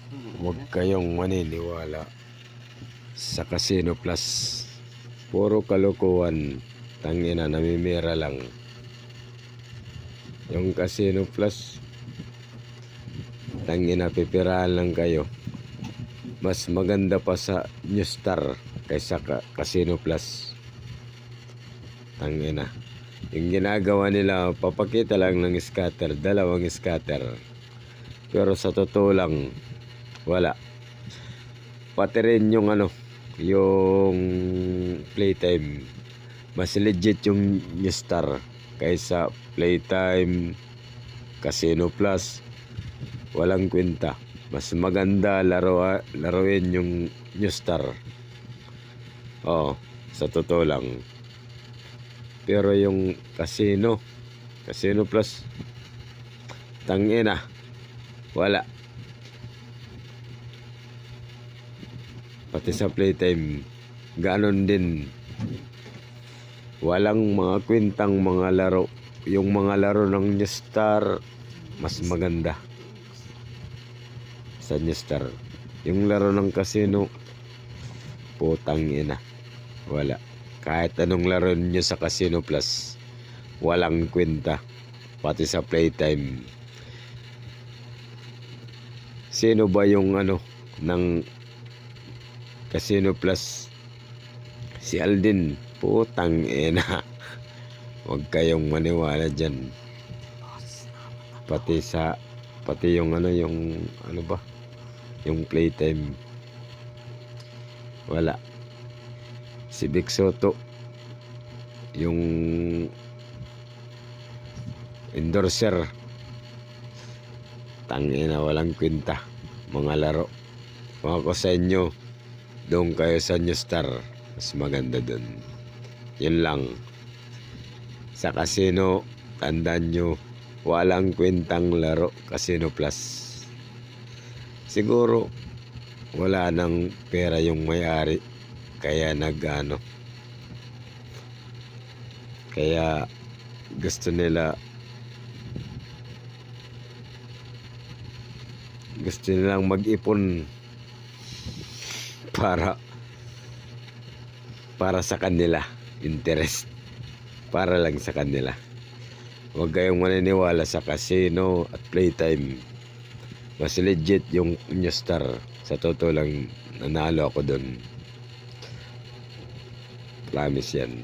Huwag kayong maniniwala sa Casino Plus. Puro kalokohan. Tangina, namimira lang. Yung Casino Plus, tangina, pipirahan lang kayo. Mas maganda pa sa Newstar kaysa Casino Plus. Tangina. Yung ginagawa nila, papakita lang ng scatter, dalawang scatter. Pero sa totoo lang, wala. Pati rin yung yung Playtime. Mas legit yung Newstar kaysa Playtime, Casino Plus. Walang kwenta. Mas maganda laruin yung Newstar. Oo, sa totoo lang. Pero yung Casino Plus, tangina, wala. Pati sa Playtime, ganon din. Walang mga kwentang mga laro. Yung mga laro ng Newstar, mas maganda sa Newstar. Yung laro ng Casino, putang ina, wala. Kahit anong laro nyo sa Casino Plus, walang kwenta. Pati sa Playtime. Sino ba yung ng Casino Plus? Si Alden. Putang ina. Huwag kayong maniwala dyan. Pati yung yung Playtime, wala. Si Vic Soto, yung endorser, tangina, walang kwenta. Mga laro. Kung ako sa inyo, doon kayo sa Newstar, mas maganda doon. Yun lang. Sa Casino, tandaan nyo, walang kwentang laro Casino Plus. Siguro wala nang pera yung may-ari, kaya kaya gusto nilang mag-ipon para sa kanila, interest, para lang sa kanila. Huwag kayong maniniwala sa Casino at Playtime. Mas legit yung Newstar. Sa totoo lang, nanalo ako doon. Promise yan.